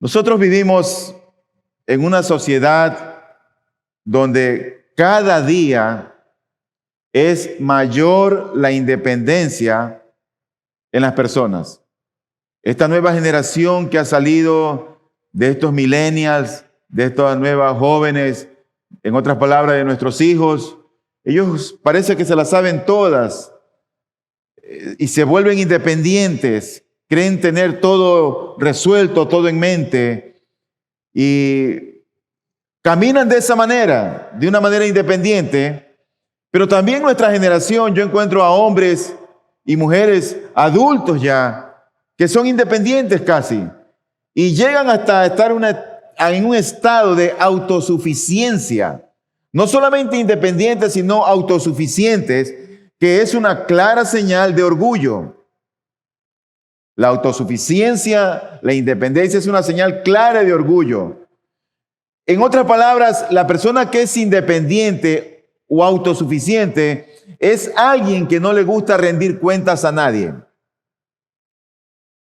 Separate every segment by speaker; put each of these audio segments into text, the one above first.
Speaker 1: Nosotros vivimos en una sociedad donde cada día es mayor la independencia en las personas. Esta nueva generación que ha salido de estos millennials, de estas nuevas jóvenes, en otras palabras, de nuestros hijos, ellos parece que se las saben todas y se vuelven independientes, creen tener todo resuelto, todo en mente y caminan de esa manera, de una manera independiente. Pero también nuestra generación, yo encuentro a hombres y mujeres adultos ya, que son independientes casi, y llegan hasta estar en un estado de autosuficiencia. No solamente independientes, sino autosuficientes, que es una clara señal de orgullo. La autosuficiencia, la independencia es una señal clara de orgullo. En otras palabras, la persona que es independiente o autosuficiente es alguien que no le gusta rendir cuentas a nadie.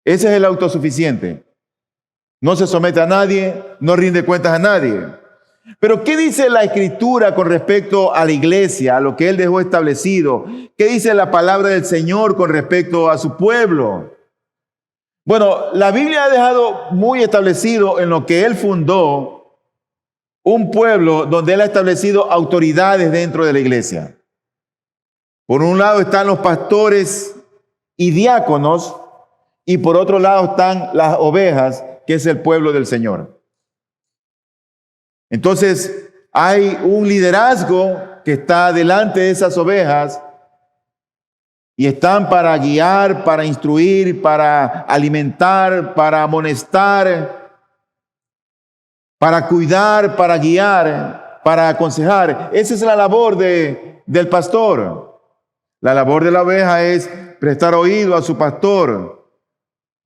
Speaker 1: Ese es el autosuficiente. No se somete a nadie, no rinde cuentas a nadie. Pero ¿qué dice la Escritura con respecto a la iglesia, a lo que Él dejó establecido? ¿Qué dice la palabra del Señor con respecto a su pueblo? Bueno, la Biblia ha dejado muy establecido en lo que Él fundó un pueblo donde Él ha establecido autoridades dentro de la iglesia. Por un lado están los pastores y diáconos, y por otro lado están las ovejas, que es el pueblo del Señor. Entonces, hay un liderazgo que está delante de esas ovejas y están para guiar, para instruir, para alimentar, para amonestar, para cuidar, para guiar, para aconsejar. Esa es la labor del pastor. La labor de la oveja es prestar oído a su pastor,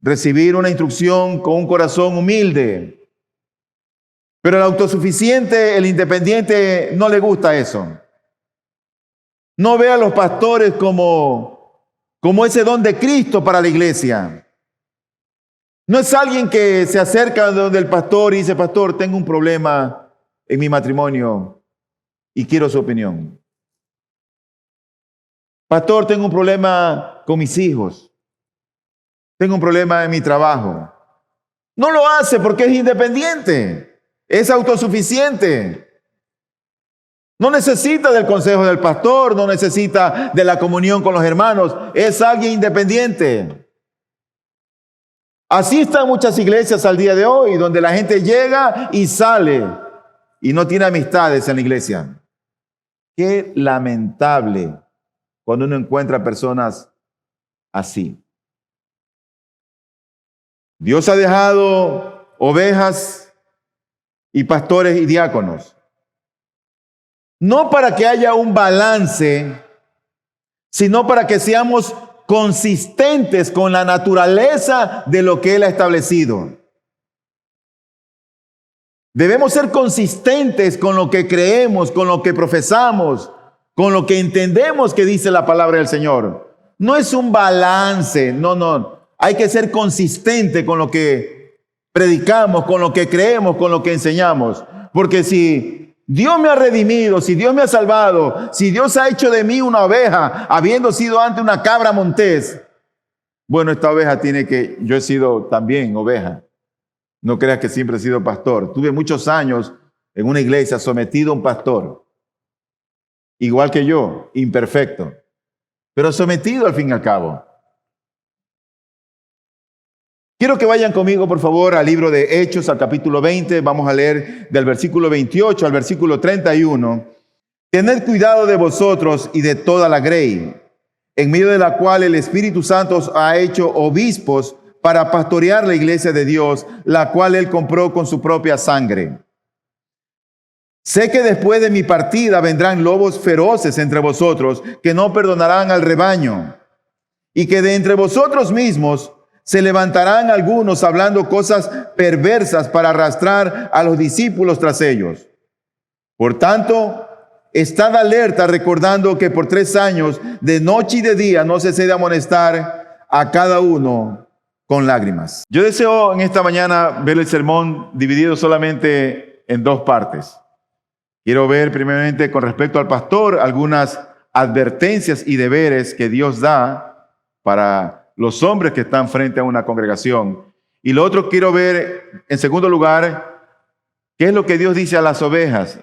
Speaker 1: recibir una instrucción con un corazón humilde. Pero el autosuficiente, el independiente, no le gusta eso. No ve a los pastores como ese don de Cristo para la iglesia. No es alguien que se acerca donde el pastor y dice: pastor, tengo un problema en mi matrimonio y quiero su opinión. Pastor, tengo un problema con mis hijos. Tengo un problema en mi trabajo. No lo hace porque es independiente. Es autosuficiente. No necesita del consejo del pastor, no necesita de la comunión con los hermanos. Es alguien independiente. Así están muchas iglesias al día de hoy, donde la gente llega y sale y no tiene amistades en la iglesia. Qué lamentable cuando uno encuentra personas así. Dios ha dejado ovejas y pastores y diáconos, no para que haya un balance, sino para que seamos consistentes con la naturaleza de lo que Él ha establecido. Debemos ser consistentes con lo que creemos, con lo que profesamos, con lo que entendemos que dice la palabra del Señor. No es un balance, no. Hay que ser consistente con lo que predicamos, con lo que creemos, con lo que enseñamos. Porque si Dios me ha redimido, si Dios me ha salvado, si Dios ha hecho de mí una oveja, habiendo sido antes una cabra montés, bueno, esta oveja yo he sido también oveja. No creas que siempre he sido pastor. Tuve muchos años en una iglesia sometido a un pastor. Igual que yo, imperfecto, pero sometido al fin y al cabo. Quiero que vayan conmigo, por favor, al libro de Hechos, al capítulo 20. Vamos a leer del versículo 28 al versículo 31. Tened cuidado de vosotros y de toda la grey, en medio de la cual el Espíritu Santo os ha hecho obispos para pastorear la iglesia de Dios, la cual Él compró con su propia sangre. Sé que después de mi partida vendrán lobos feroces entre vosotros, que no perdonarán al rebaño, y que de entre vosotros mismos se levantarán algunos hablando cosas perversas para arrastrar a los discípulos tras ellos. Por tanto, estad alerta, recordando que por 3 años, de noche y de día, no cesé de amonestar a cada uno con lágrimas. Yo deseo en esta mañana ver el sermón dividido solamente en dos partes. Quiero ver primeramente con respecto al pastor algunas advertencias y deberes que Dios da para los hombres que están frente a una congregación. Y lo otro quiero ver, en segundo lugar, qué es lo que Dios dice a las ovejas,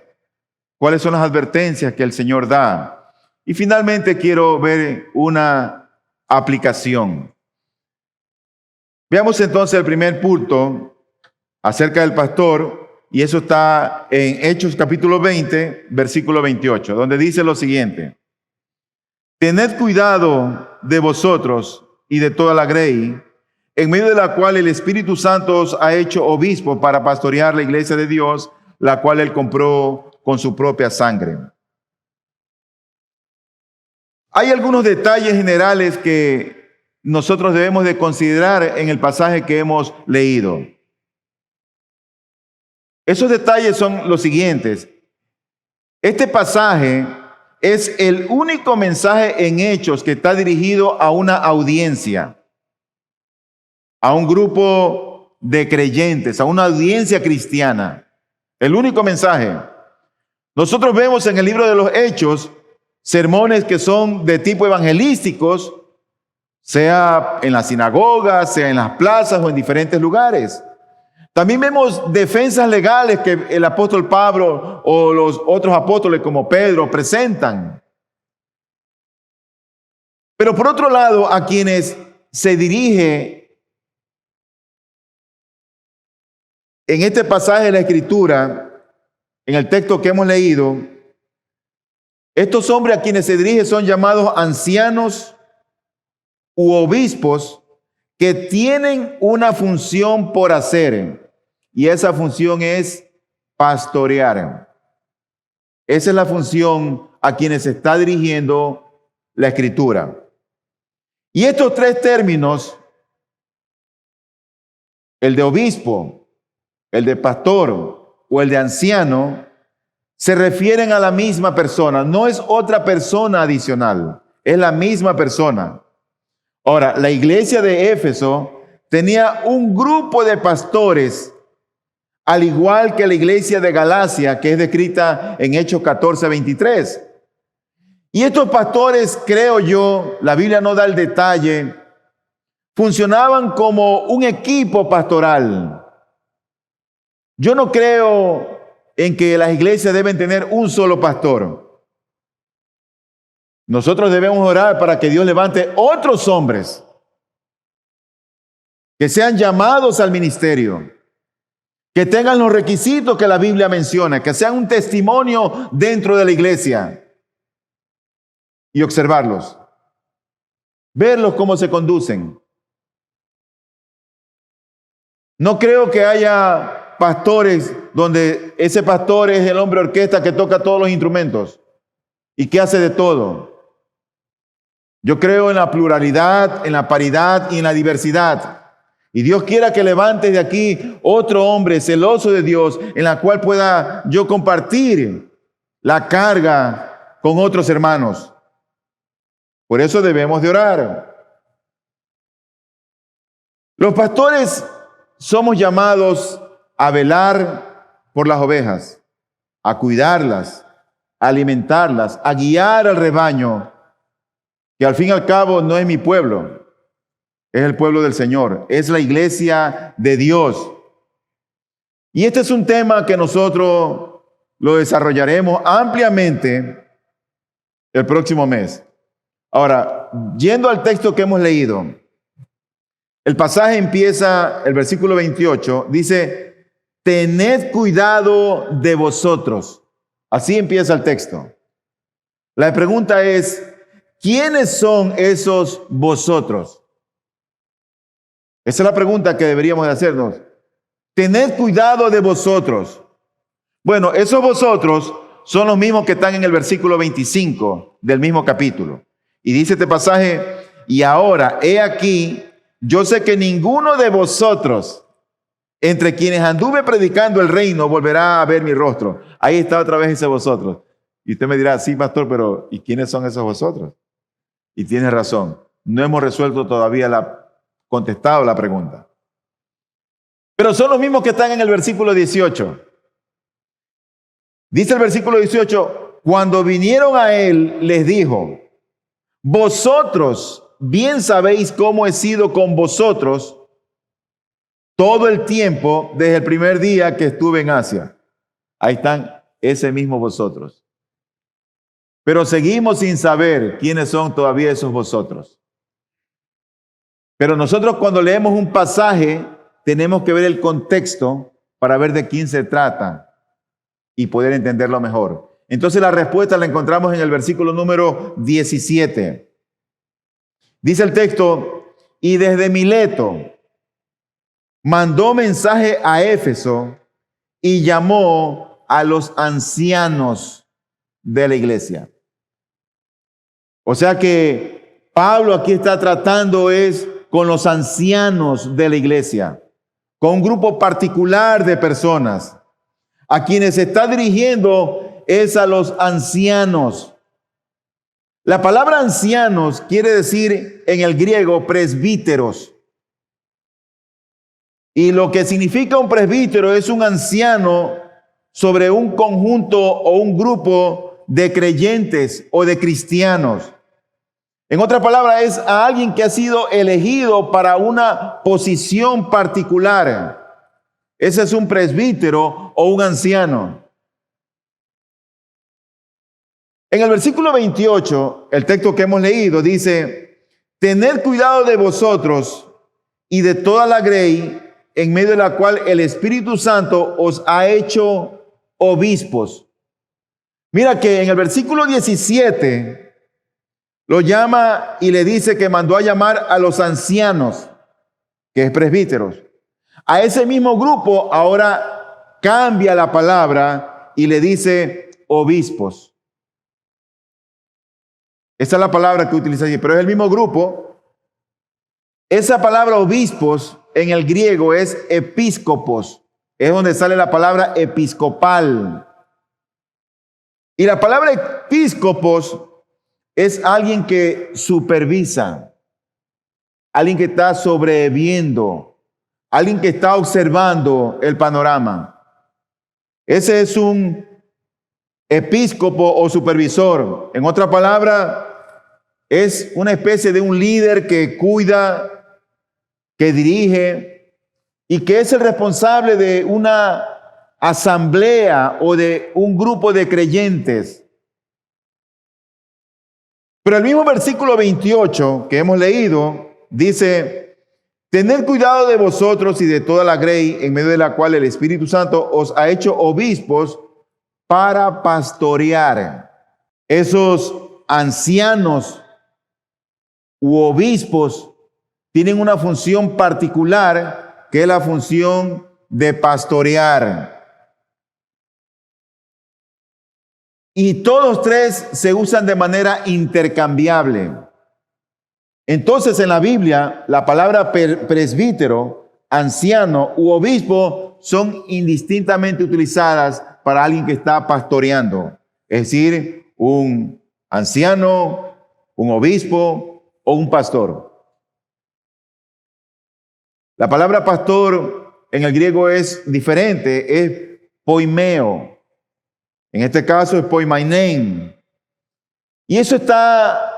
Speaker 1: cuáles son las advertencias que el Señor da. Y finalmente quiero ver una aplicación. Veamos entonces el primer punto acerca del pastor, y eso está en Hechos capítulo 20, versículo 28, donde dice lo siguiente: tened cuidado de vosotros y de toda la grey, en medio de la cual el Espíritu Santo os ha hecho obispo para pastorear la iglesia de Dios, la cual él compró con su propia sangre. Hay algunos detalles generales que nosotros debemos de considerar en el pasaje que hemos leído. Esos detalles son los siguientes. Este pasaje es el único mensaje en Hechos que está dirigido a una audiencia, a un grupo de creyentes, a una audiencia cristiana. El único mensaje. Nosotros vemos en el libro de los Hechos sermones que son de tipo evangelísticos, sea en las sinagogas, sea en las plazas o en diferentes lugares. También vemos defensas legales que el apóstol Pablo o los otros apóstoles como Pedro presentan. Pero por otro lado, a quienes se dirige en este pasaje de la Escritura, en el texto que hemos leído, estos hombres a quienes se dirige son llamados ancianos u obispos que tienen una función por hacer, y esa función es pastorear. Esa es la función a quienes se está dirigiendo la Escritura. Y estos tres términos, el de obispo, el de pastor o el de anciano, se refieren a la misma persona. No es otra persona adicional, es la misma persona. Ahora, la iglesia de Éfeso tenía un grupo de pastores, al igual que la iglesia de Galacia, que es descrita en Hechos 14, 23. Y estos pastores, creo yo, la Biblia no da el detalle, funcionaban como un equipo pastoral. Yo no creo en que las iglesias deben tener un solo pastor. Nosotros debemos orar para que Dios levante otros hombres que sean llamados al ministerio, que tengan los requisitos que la Biblia menciona, que sean un testimonio dentro de la iglesia, y observarlos, verlos cómo se conducen. No creo que haya pastores donde ese pastor es el hombre orquesta que toca todos los instrumentos y que hace de todo. Yo creo en la pluralidad, en la paridad y en la diversidad. Y Dios quiera que levantes de aquí otro hombre celoso de Dios, en la cual pueda yo compartir la carga con otros hermanos. Por eso debemos de orar. Los pastores somos llamados a velar por las ovejas, a cuidarlas, a alimentarlas, a guiar al rebaño, que al fin y al cabo no es mi pueblo, es el pueblo del Señor, es la iglesia de Dios. Y este es un tema que nosotros lo desarrollaremos ampliamente el próximo mes. Ahora, yendo al texto que hemos leído, el pasaje empieza, el versículo 28, dice, tened cuidado de vosotros. Así empieza el texto. La pregunta es, ¿quiénes son esos vosotros? Esa es la pregunta que deberíamos de hacernos. Tened cuidado de vosotros. Bueno, esos vosotros son los mismos que están en el versículo 25 del mismo capítulo. Y dice este pasaje, y ahora, he aquí, yo sé que ninguno de vosotros, entre quienes anduve predicando el reino, volverá a ver mi rostro. Ahí está otra vez ese vosotros. Y usted me dirá, sí, pastor, pero ¿y quiénes son esos vosotros? Y tiene razón, no hemos resuelto todavía la contestado la pregunta. Pero son los mismos que están en el versículo 18. Dice el versículo 18, cuando vinieron a él, les dijo, vosotros bien sabéis cómo he sido con vosotros todo el tiempo desde el primer día que estuve en Asia. Ahí están ese mismo vosotros. Pero seguimos sin saber quiénes son todavía esos vosotros. Pero nosotros cuando leemos un pasaje tenemos que ver el contexto para ver de quién se trata y poder entenderlo mejor. Entonces la respuesta la encontramos en el versículo número 17. Dice el texto, y desde Mileto mandó mensaje a Éfeso y llamó a los ancianos de la iglesia. O sea que Pablo aquí está tratando es con los ancianos de la iglesia, con un grupo particular de personas. A quienes se está dirigiendo es a los ancianos. La palabra ancianos quiere decir en el griego presbíteros. Y lo que significa un presbítero es un anciano sobre un conjunto o un grupo de creyentes o de cristianos. En otras palabras, es a alguien que ha sido elegido para una posición particular. Ese es un presbítero o un anciano. En el versículo 28, el texto que hemos leído dice, tened cuidado de vosotros y de toda la grey en medio de la cual el Espíritu Santo os ha hecho obispos. Mira que en el versículo 17 lo llama y le dice que mandó a llamar a los ancianos, que es presbíteros. A ese mismo grupo ahora cambia la palabra y le dice obispos. Esa es la palabra que utiliza allí, pero es el mismo grupo. Esa palabra obispos en el griego es episcopos. Es donde sale la palabra episcopal. Y la palabra episcopos es alguien que supervisa, alguien que está sobreviviendo, alguien que está observando el panorama. Ese es un episcopo o supervisor. En otra palabra, es una especie de un líder que cuida, que dirige y que es el responsable de una asamblea o de un grupo de creyentes. Pero el mismo versículo 28 que hemos leído dice, tened cuidado de vosotros y de toda la grey en medio de la cual el Espíritu Santo os ha hecho obispos para pastorear. Esos ancianos u obispos tienen una función particular que es la función de pastorear. Y todos tres se usan de manera intercambiable. Entonces en la Biblia la palabra presbítero, anciano u obispo son indistintamente utilizadas para alguien que está pastoreando. Es decir, un anciano, un obispo o un pastor. La palabra pastor en el griego es diferente, es poimeo. En este caso es poimainein. Y eso está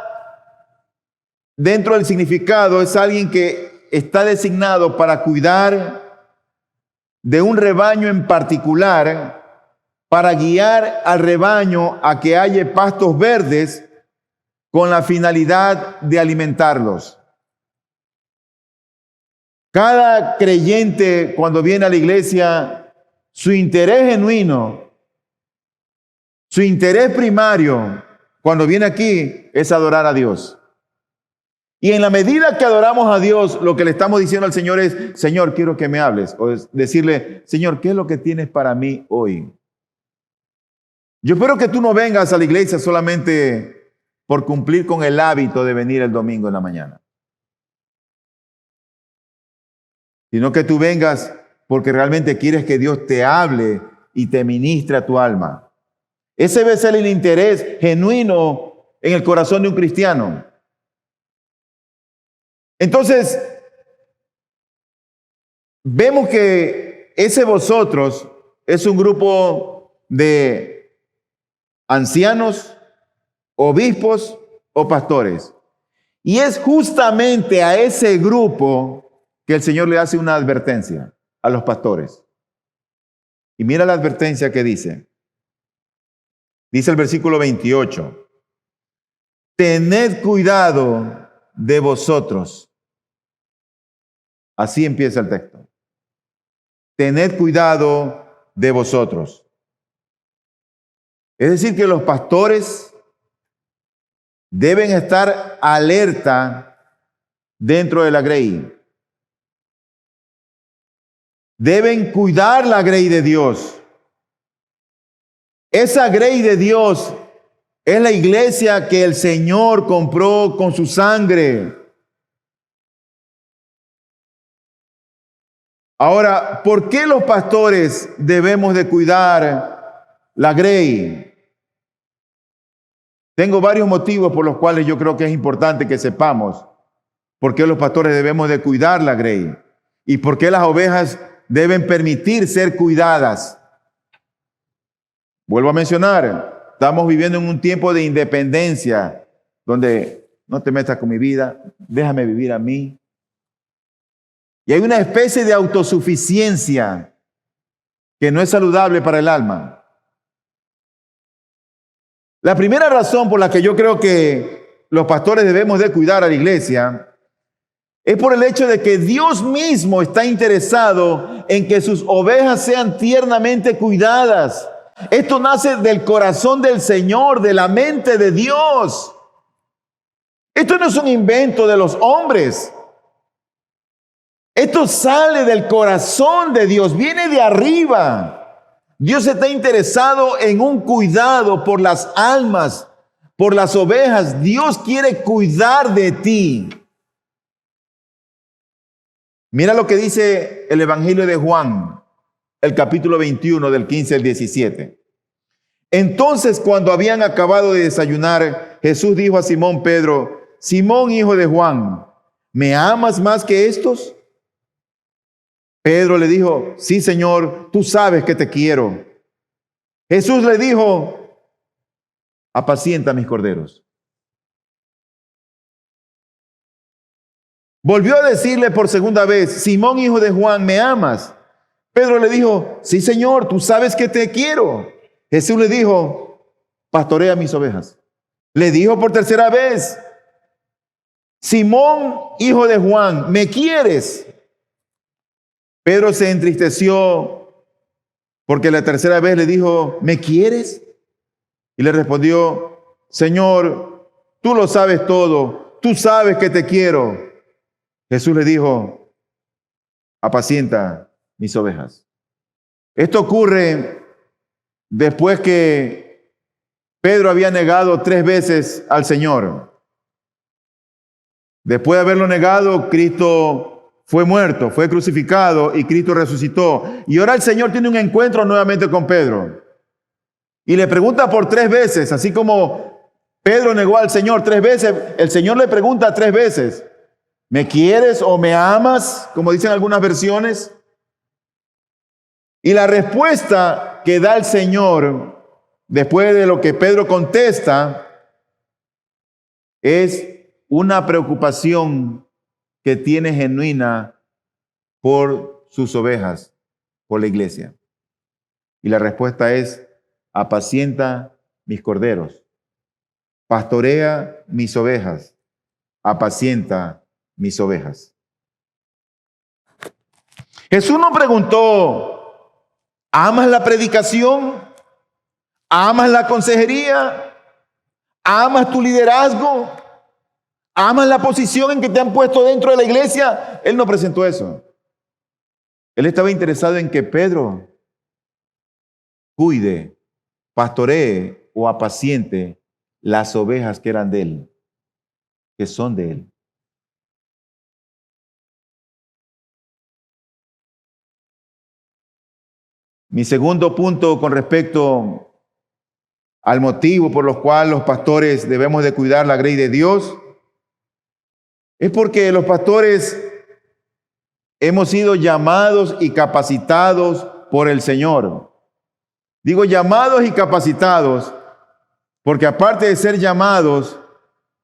Speaker 1: dentro del significado, es alguien que está designado para cuidar de un rebaño en particular, para guiar al rebaño a que haya pastos verdes con la finalidad de alimentarlos. Cada creyente cuando viene a la iglesia, su interés genuino, su interés primario cuando viene aquí es adorar a Dios. Y en la medida que adoramos a Dios, lo que le estamos diciendo al Señor es, Señor, quiero que me hables. O es decirle, Señor, ¿qué es lo que tienes para mí hoy? Yo espero que tú no vengas a la iglesia solamente por cumplir con el hábito de venir el domingo en la mañana, sino que tú vengas porque realmente quieres que Dios te hable y te ministre a tu alma. Ese debe ser el interés genuino en el corazón de un cristiano. Entonces, vemos que ese vosotros es un grupo de ancianos, obispos o pastores. Y es justamente a ese grupo que el Señor le hace una advertencia a los pastores. Y mira la advertencia que dice. Dice el versículo 28. Tened cuidado de vosotros. Así empieza el texto. Tened cuidado de vosotros. Es decir, que los pastores deben estar alerta dentro de la grey. Deben cuidar la grey de Dios. Esa grey de Dios es la iglesia que el Señor compró con su sangre. Ahora, ¿por qué los pastores debemos de cuidar la grey? Tengo varios motivos por los cuales yo creo que es importante que sepamos por qué los pastores debemos de cuidar la grey y por qué las ovejas deben permitir ser cuidadas. Vuelvo a mencionar, estamos viviendo en un tiempo de independencia donde no te metas con mi vida, déjame vivir a mí. Y hay una especie de autosuficiencia que no es saludable para el alma. La primera razón por la que yo creo que los pastores debemos de cuidar a la iglesia es por el hecho de que Dios mismo está interesado en que sus ovejas sean tiernamente cuidadas. Esto nace del corazón del Señor, de la mente de Dios. Esto no es un invento de los hombres. Esto sale del corazón de Dios, viene de arriba. Dios está interesado en un cuidado por las almas, por las ovejas. Dios quiere cuidar de ti. Mira lo que dice el Evangelio de Juan, el capítulo 21, del 15 al 17. Entonces, cuando habían acabado de desayunar, Jesús dijo a Simón Pedro: Simón, hijo de Juan, ¿me amas más que estos? Pedro le dijo: sí, Señor, tú sabes que te quiero. Jesús le dijo: apacienta mis corderos. Volvió a decirle por segunda vez: Simón, hijo de Juan, ¿me amas? Pedro le dijo: sí, Señor, tú sabes que te quiero. Jesús le dijo: pastorea mis ovejas. Le dijo por tercera vez: Simón, hijo de Juan, ¿me quieres? Pedro se entristeció porque la tercera vez le dijo: ¿me quieres? Y le respondió: Señor, tú lo sabes todo, tú sabes que te quiero. Jesús le dijo: apacienta mis ovejas. Esto ocurre después que Pedro había negado 3 veces al Señor. Después de haberlo negado, Cristo fue muerto, fue crucificado y Cristo resucitó. Y ahora el Señor tiene un encuentro nuevamente con Pedro. Y le pregunta por 3 veces, así como Pedro negó al Señor 3 veces, el Señor le pregunta 3 veces: ¿me quieres o me amas? Como dicen algunas versiones. Y la respuesta que da el Señor, después de lo que Pedro contesta, es una preocupación que tiene genuina por sus ovejas, por la iglesia. Y la respuesta es: apacienta mis corderos, pastorea mis ovejas, apacienta mis ovejas. Jesús no preguntó: ¿amas la predicación? ¿Amas la consejería? ¿Amas tu liderazgo? ¿Amas la posición en que te han puesto dentro de la iglesia? Él no presentó eso. Él estaba interesado en que Pedro cuide, pastoree o apaciente las ovejas que eran de él, que son de él. Mi segundo punto con respecto al motivo por los cuales los pastores debemos de cuidar la grey de Dios es porque los pastores hemos sido llamados y capacitados por el Señor. Digo llamados y capacitados porque aparte de ser llamados,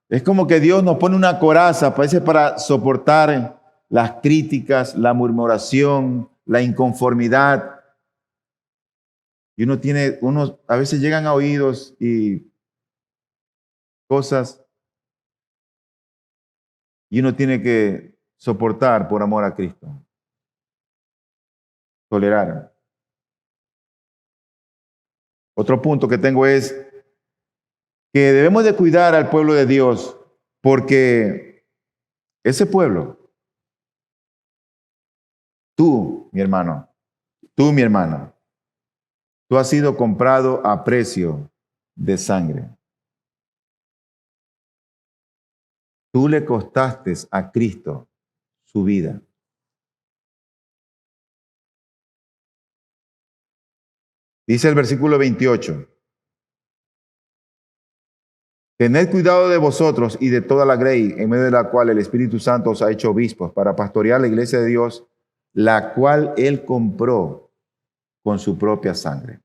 Speaker 1: es como que Dios nos pone una coraza, parece, para soportar las críticas, la murmuración, la inconformidad. Y uno a veces llegan a oídos y cosas, y uno tiene que soportar por amor a Cristo. Tolerar. Otro punto que tengo es que debemos de cuidar al pueblo de Dios, porque ese pueblo, tú, mi hermano, tú, mi hermana, tú has sido comprado a precio de sangre. Tú le costaste a Cristo su vida. Dice el versículo 28. Tened cuidado de vosotros y de toda la grey, en medio de la cual el Espíritu Santo os ha hecho obispos, para pastorear la iglesia de Dios, la cual Él compró con su propia sangre.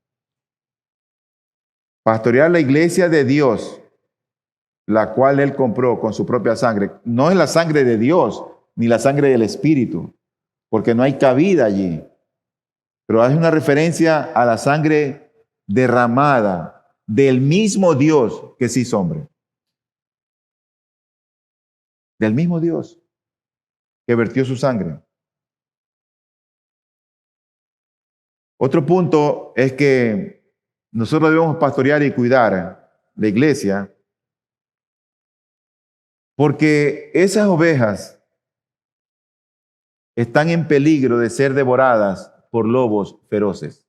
Speaker 1: Pastorear la iglesia de Dios, la cual Él compró con su propia sangre. No es la sangre de Dios, ni la sangre del Espíritu, porque no hay cabida allí. Pero hace una referencia a la sangre derramada del mismo Dios que se hizo hombre. Del mismo Dios que vertió su sangre. Otro punto es que nosotros debemos pastorear y cuidar la iglesia, porque esas ovejas están en peligro de ser devoradas por lobos feroces.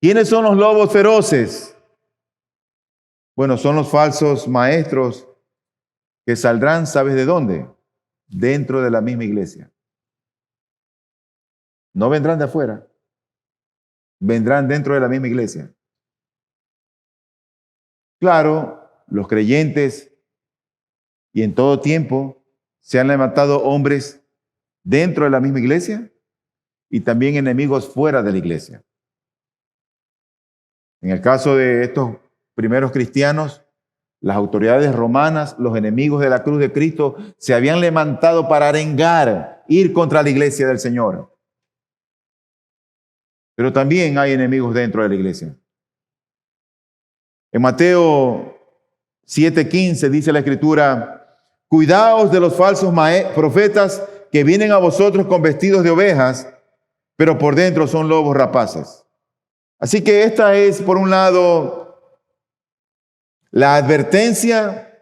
Speaker 1: ¿Quiénes son los lobos feroces? Bueno, son los falsos maestros que saldrán, ¿sabes de dónde? Dentro de la misma iglesia. No vendrán de afuera, vendrán dentro de la misma iglesia. Claro, los creyentes y en todo tiempo se han levantado hombres dentro de la misma iglesia y también enemigos fuera de la iglesia. En el caso de estos primeros cristianos, las autoridades romanas, los enemigos de la cruz de Cristo, se habían levantado para arengar, ir contra la iglesia del Señor. Pero también hay enemigos dentro de la iglesia. En Mateo 7:15 dice la Escritura: cuidaos de los falsos profetas que vienen a vosotros con vestidos de ovejas, pero por dentro son lobos rapaces. Así que esta es, por un lado, la advertencia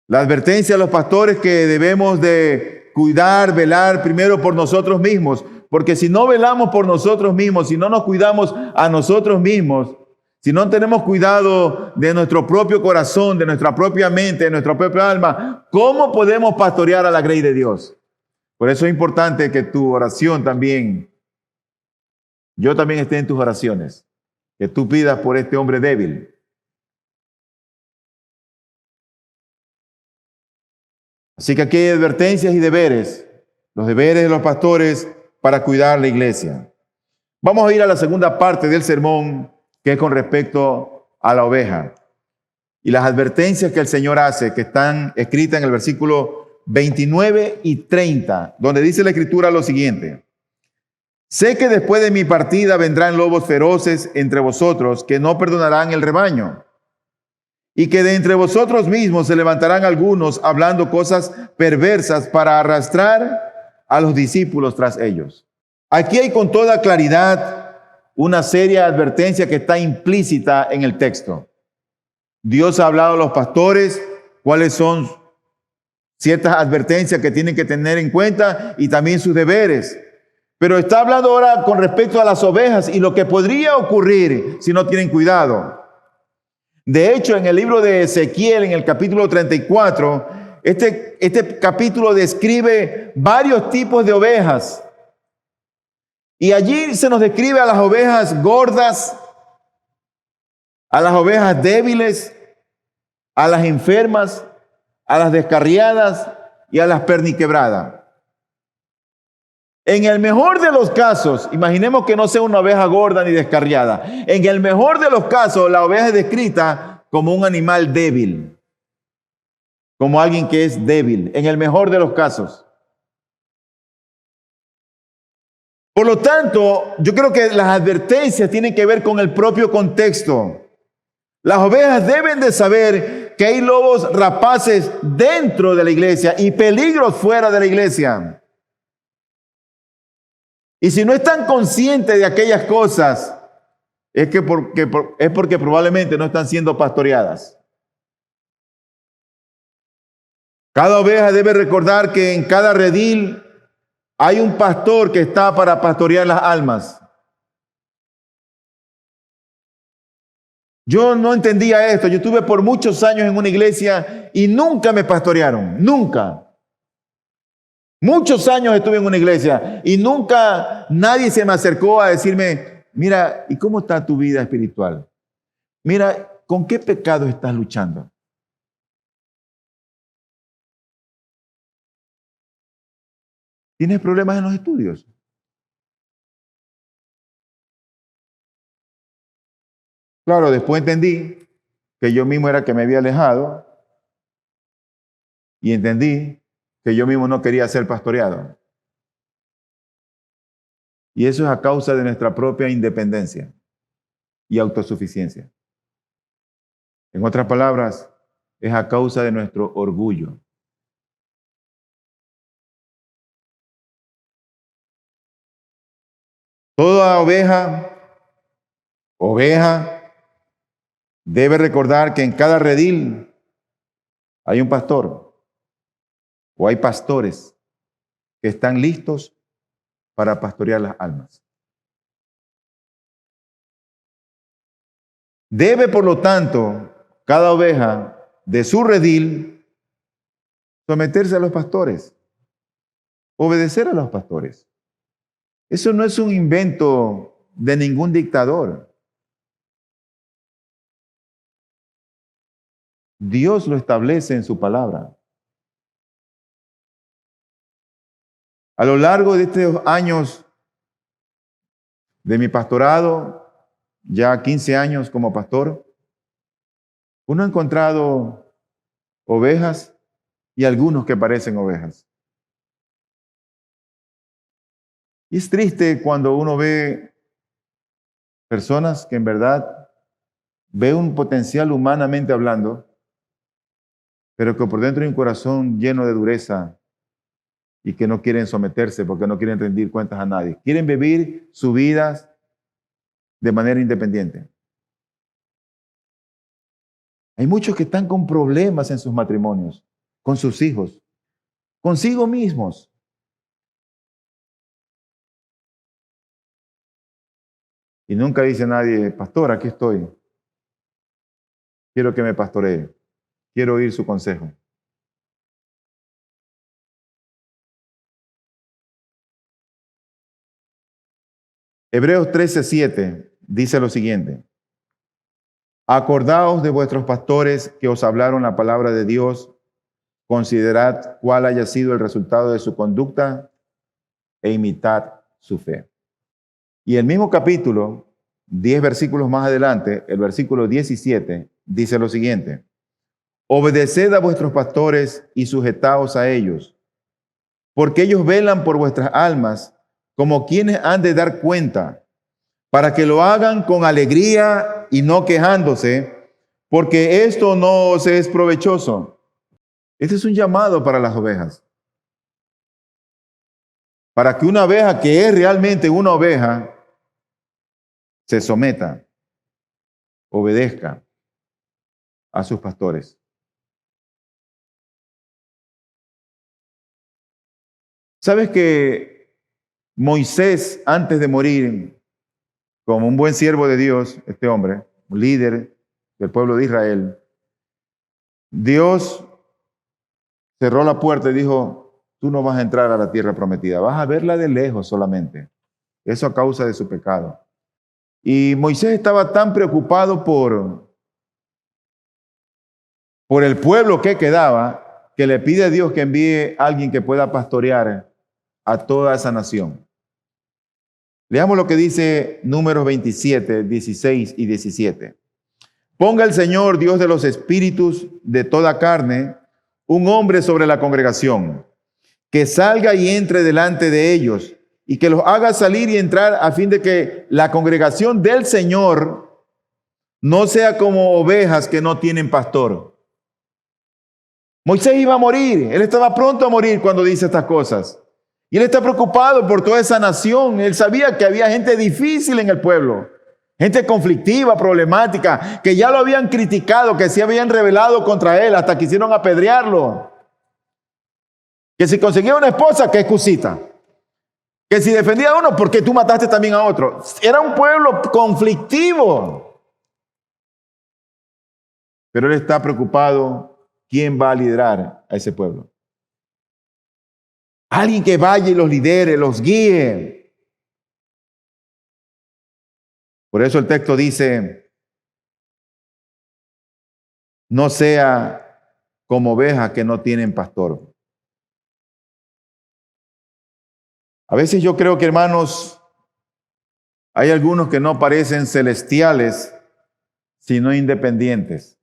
Speaker 1: a los pastores que debemos de cuidar, velar primero por nosotros mismos, porque si no velamos por nosotros mismos, si no nos cuidamos a nosotros mismos, si no tenemos cuidado de nuestro propio corazón, de nuestra propia mente, de nuestra propia alma, ¿cómo podemos pastorear a la grey de Dios? Por eso es importante que tu oración también, yo también esté en tus oraciones, que tú pidas por este hombre débil. Así que aquí hay advertencias y deberes, los deberes de los pastores para cuidar la iglesia. Vamos a ir a la segunda parte del sermón, que es con respecto a la oveja. Y las advertencias que el Señor hace, que están escritas en el versículo 29 y 30, donde dice la Escritura lo siguiente: sé que después de mi partida vendrán lobos feroces entre vosotros que no perdonarán el rebaño, y que de entre vosotros mismos se levantarán algunos hablando cosas perversas para arrastrar a los discípulos tras ellos. Aquí hay con toda claridad una seria advertencia que está implícita en el texto. Dios ha hablado a los pastores cuáles son ciertas advertencias que tienen que tener en cuenta y también sus deberes. Pero está hablando ahora con respecto a las ovejas y lo que podría ocurrir si no tienen cuidado. De hecho, en el libro de Ezequiel, en el capítulo 34, este capítulo describe varios tipos de ovejas. Y allí se nos describe a las ovejas gordas, a las ovejas débiles, a las enfermas, a las descarriadas y a las perniquebradas. En el mejor de los casos, imaginemos que no sea una oveja gorda ni descarriada. En el mejor de los casos, la oveja es descrita como un animal débil, como alguien que es débil, en el mejor de los casos. Por lo tanto, yo creo que las advertencias tienen que ver con el propio contexto. Las ovejas deben de saber que hay lobos rapaces dentro de la iglesia y peligros fuera de la iglesia. Y si no están conscientes de aquellas cosas, es porque probablemente no están siendo pastoreadas. Cada oveja debe recordar que en cada redil hay un pastor que está para pastorear las almas. Yo no entendía esto. Yo estuve por muchos años en una iglesia y nunca me pastorearon. Nunca. Muchos años estuve en una iglesia y nunca nadie se me acercó a decirme, mira, ¿y cómo está tu vida espiritual? Mira, ¿con qué pecado estás luchando? ¿Tienes problemas en los estudios? Claro, después entendí que yo mismo era que me había alejado y entendí que yo mismo no quería ser pastoreado. Y eso es a causa de nuestra propia independencia y autosuficiencia. En otras palabras, es a causa de nuestro orgullo. Toda oveja, debe recordar que en cada redil hay un pastor o hay pastores que están listos para pastorear las almas. Debe, por lo tanto, cada oveja de su redil someterse a los pastores, obedecer a los pastores. Eso no es un invento de ningún dictador. Dios lo establece en su palabra. A lo largo de estos años de mi pastorado, ya 15 años como pastor, uno ha encontrado ovejas y algunos que parecen ovejas. Y es triste cuando uno ve personas que en verdad ve un potencial humanamente hablando, pero que por dentro hay un corazón lleno de dureza y que no quieren someterse porque no quieren rendir cuentas a nadie. Quieren vivir su vida de manera independiente. Hay muchos que están con problemas en sus matrimonios, con sus hijos, consigo mismos. Y nunca dice nadie, pastor, aquí estoy. Quiero que me pastoree. Quiero oír su consejo. Hebreos 13:7 dice lo siguiente. Acordaos de vuestros pastores que os hablaron la palabra de Dios. Considerad cuál haya sido el resultado de su conducta e imitad su fe. Y el mismo capítulo, 10 versículos más adelante, el versículo 17, dice lo siguiente. Obedeced a vuestros pastores y sujetaos a ellos, porque ellos velan por vuestras almas como quienes han de dar cuenta, para que lo hagan con alegría y no quejándose, porque esto no os es provechoso. Este es un llamado para las ovejas. Para que una oveja que es realmente una oveja se someta, obedezca a sus pastores. ¿Sabes que Moisés, antes de morir, como un buen siervo de Dios, este hombre, un líder del pueblo de Israel, Dios cerró la puerta y dijo, tú no vas a entrar a la tierra prometida, vas a verla de lejos solamente. Eso a causa de su pecado. Y Moisés estaba tan preocupado por el pueblo que quedaba, que le pide a Dios que envíe a alguien que pueda pastorear a toda esa nación. Leamos lo que dice Números 27, 16 y 17. Ponga el Señor, Dios de los espíritus de toda carne, un hombre sobre la congregación, que salga y entre delante de ellos, y que los haga salir y entrar a fin de que la congregación del Señor no sea como ovejas que no tienen pastor. Moisés iba a morir, él estaba pronto a morir cuando dice estas cosas. Y él está preocupado por toda esa nación. Él sabía que había gente difícil en el pueblo, gente conflictiva, problemática, que ya lo habían criticado, que se habían rebelado contra él, hasta quisieron apedrearlo. Que si conseguía una esposa, qué excusita. Que si defendía a uno, ¿por qué tú mataste también a otro? Era un pueblo conflictivo. Pero él está preocupado, ¿quién va a liderar a ese pueblo? Alguien que vaya y los lidere, los guíe. Por eso el texto dice, no sea como ovejas que no tienen pastor. A veces yo creo que, hermanos, hay algunos que no parecen celestiales, sino independientes.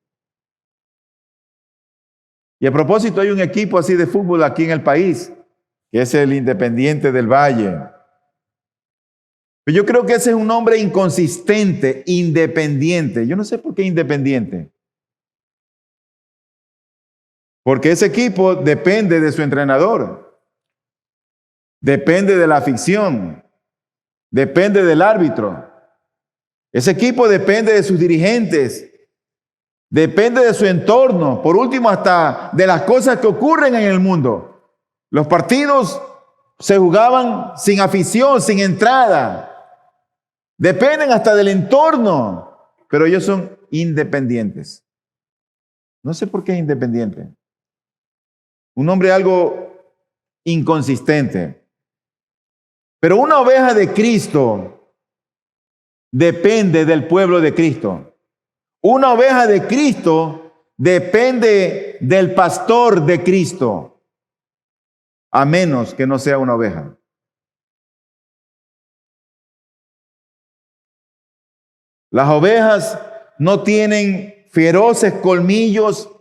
Speaker 1: Y a propósito, hay un equipo así de fútbol aquí en el país, que es el Independiente del Valle. Pero yo creo que ese es un hombre inconsistente, independiente. Yo no sé por qué independiente. Porque ese equipo depende de su entrenador, depende de la afición, depende del árbitro. Ese equipo depende de sus dirigentes, depende de su entorno, por último hasta de las cosas que ocurren en el mundo. Los partidos se jugaban sin afición, sin entrada. Dependen hasta del entorno, pero ellos son independientes. No sé por qué es independiente. Un hombre algo inconsistente. Pero una oveja de Cristo depende del pueblo de Cristo. Una oveja de Cristo depende del pastor de Cristo, a menos que no sea una oveja. Las ovejas no tienen feroces colmillos,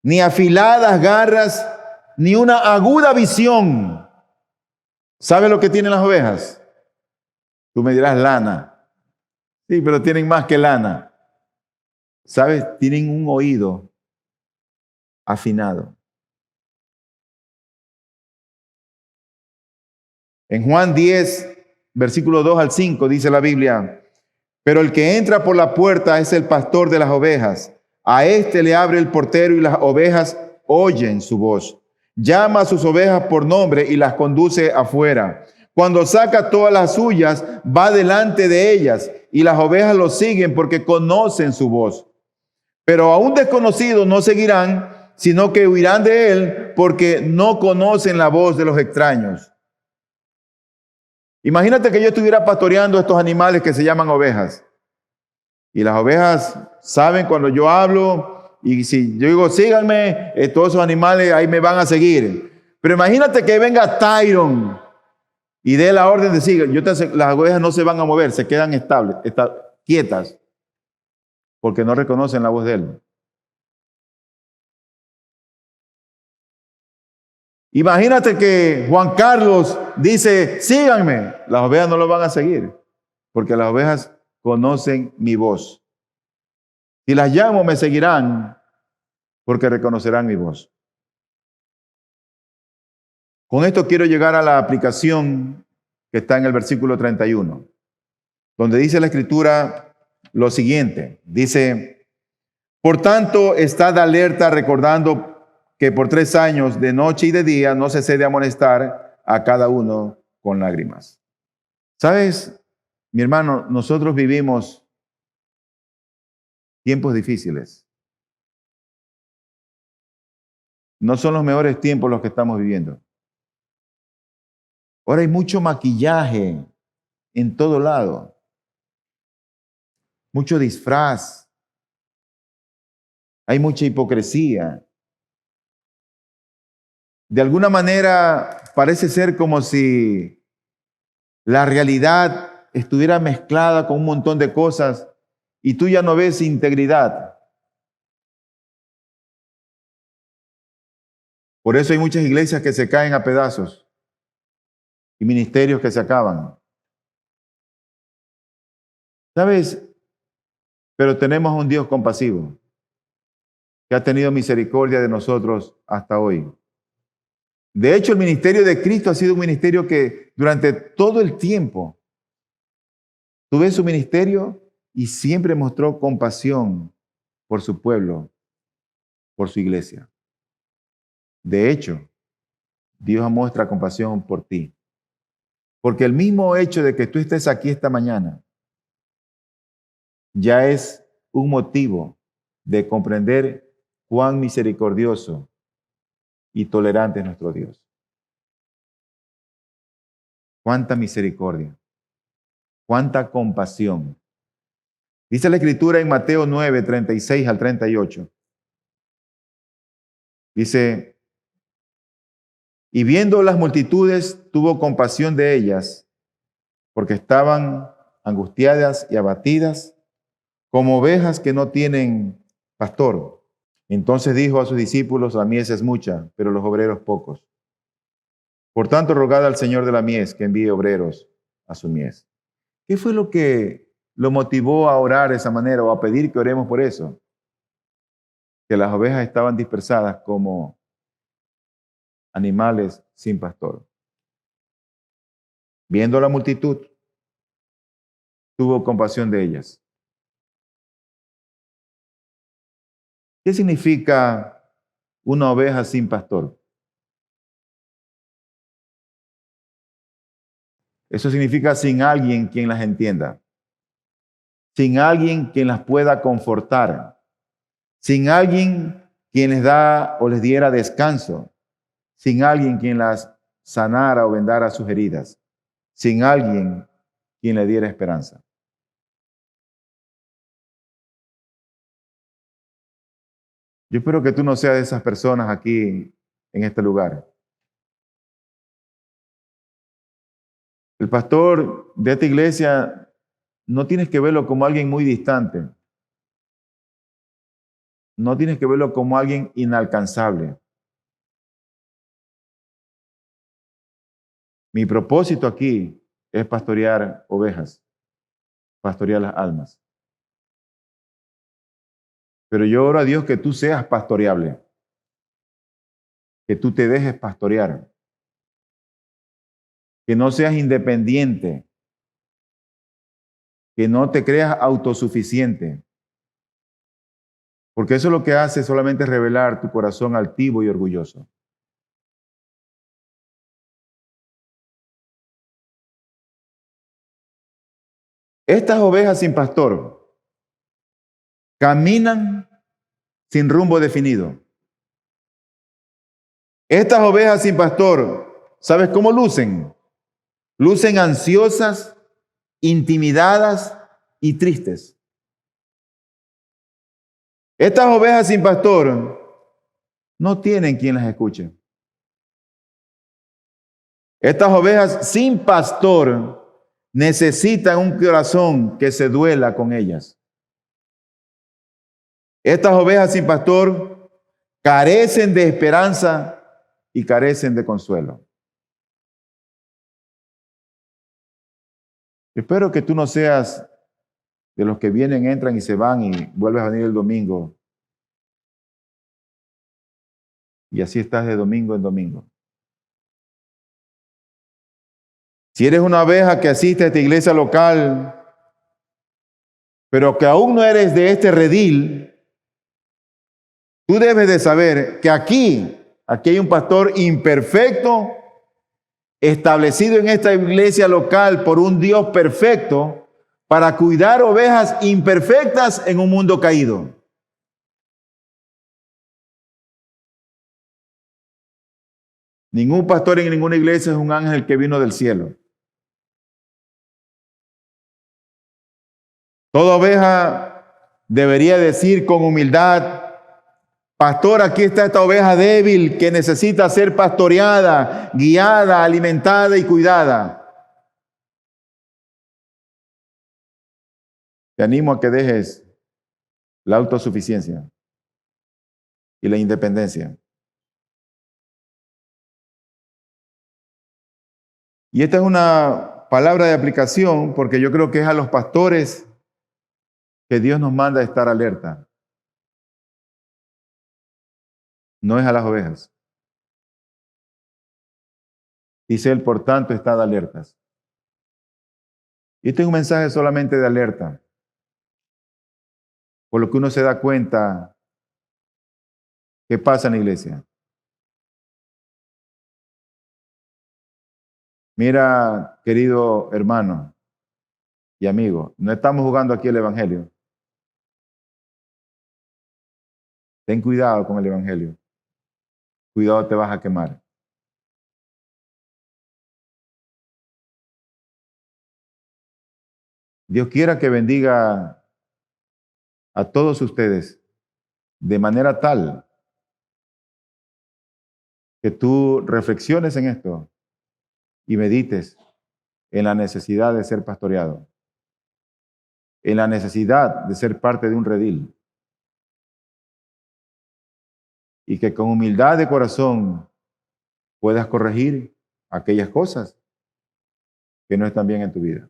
Speaker 1: ni afiladas garras, ni una aguda visión. ¿Sabe lo que tienen las ovejas? Tú me dirás lana. Sí, pero tienen más que lana. ¿Sabes? Tienen un oído afinado. En Juan 10, versículo 2 al 5, dice la Biblia, pero el que entra por la puerta es el pastor de las ovejas. A éste le abre el portero y las ovejas oyen su voz. Llama a sus ovejas por nombre y las conduce afuera. Cuando saca todas las suyas, va delante de ellas y las ovejas lo siguen porque conocen su voz. Pero a un desconocido no seguirán, sino que huirán de él porque no conocen la voz de los extraños. Imagínate que yo estuviera pastoreando estos animales que se llaman ovejas. Y las ovejas saben cuando yo hablo, y si yo digo, síganme, todos esos animales ahí me van a seguir. Pero imagínate que venga Tyron y dé la orden de siga. Las ovejas no se van a mover, se quedan estables, quietas, porque no reconocen la voz de él. Imagínate que Juan Carlos dice, síganme. Las ovejas no lo van a seguir, porque las ovejas conocen mi voz. Si las llamo, me seguirán, porque reconocerán mi voz. Con esto quiero llegar a la aplicación que está en el versículo 31, donde dice la Escritura lo siguiente. Dice, por tanto, estad alerta recordando que por 3 años, de noche y de día, no cesé de amonestar a cada uno con lágrimas. ¿Sabes, mi hermano? Nosotros vivimos tiempos difíciles. No son los mejores tiempos los que estamos viviendo. Ahora hay mucho maquillaje en todo lado. Mucho disfraz. Hay mucha hipocresía. De alguna manera parece ser como si la realidad estuviera mezclada con un montón de cosas y tú ya no ves integridad. Por eso hay muchas iglesias que se caen a pedazos y ministerios que se acaban. ¿Sabes? Pero tenemos un Dios compasivo que ha tenido misericordia de nosotros hasta hoy. De hecho, el ministerio de Cristo ha sido un ministerio que durante todo el tiempo, tú ves su ministerio y siempre mostró compasión por su pueblo, por su iglesia. De hecho, Dios muestra compasión por ti. Porque el mismo hecho de que tú estés aquí esta mañana ya es un motivo de comprender cuán misericordioso y tolerante es nuestro Dios. Cuánta misericordia, cuánta compasión. Dice la Escritura en Mateo 9, 36 al 38. Dice, y viendo las multitudes, tuvo compasión de ellas, porque estaban angustiadas y abatidas, como ovejas que no tienen pastor. Entonces dijo a sus discípulos, la mies es mucha, pero los obreros pocos. Por tanto, rogad al Señor de la mies que envíe obreros a su mies. ¿Qué fue lo que lo motivó a orar de esa manera o a pedir que oremos por eso? Que las ovejas estaban dispersadas como animales sin pastor. Viendo la multitud, tuvo compasión de ellas. ¿Qué significa una oveja sin pastor? Eso significa sin alguien quien las entienda, sin alguien quien las pueda confortar, sin alguien quien les da o les diera descanso, sin alguien quien las sanara o vendara sus heridas, sin alguien quien le diera esperanza. Yo espero que tú no seas de esas personas aquí en este lugar. El pastor de esta iglesia no tienes que verlo como alguien muy distante. No tienes que verlo como alguien inalcanzable. Mi propósito aquí es pastorear ovejas, pastorear las almas. Pero yo oro a Dios que tú seas pastoreable, que tú te dejes pastorear, que no seas independiente, que no te creas autosuficiente, porque eso lo que hace solamente es revelar tu corazón altivo y orgulloso. Estas ovejas sin pastor caminan sin rumbo definido. Estas ovejas sin pastor, ¿sabes cómo lucen? Lucen ansiosas, intimidadas y tristes. Estas ovejas sin pastor no tienen quien las escuche. Estas ovejas sin pastor necesitan un corazón que se duela con ellas. Estas ovejas sin pastor carecen de esperanza y carecen de consuelo. Espero que tú no seas de los que vienen, entran y se van y vuelves a venir el domingo. Y así estás de domingo en domingo. Si eres una oveja que asiste a esta iglesia local, pero que aún no eres de este redil, tú debes de saber que aquí hay un pastor imperfecto, establecido en esta iglesia local por un Dios perfecto, para cuidar ovejas imperfectas en un mundo caído. Ningún pastor en ninguna iglesia es un ángel que vino del cielo. Toda oveja debería decir con humildad: Pastor, aquí está esta oveja débil que necesita ser pastoreada, guiada, alimentada y cuidada. Te animo a que dejes la autosuficiencia y la independencia. Y esta es una palabra de aplicación porque yo creo que es a los pastores que Dios nos manda a estar alerta. No es a las ovejas. Dice él, por tanto, estad alertas. Y este es un mensaje solamente de alerta, por lo que uno se da cuenta qué pasa en la iglesia. Mira, querido hermano y amigo, no estamos jugando aquí el evangelio. Ten cuidado con el evangelio. Cuidado, te vas a quemar. Dios quiera que bendiga a todos ustedes de manera tal que tú reflexiones en esto y medites en la necesidad de ser pastoreado, en la necesidad de ser parte de un redil, y que con humildad de corazón puedas corregir aquellas cosas que no están bien en tu vida.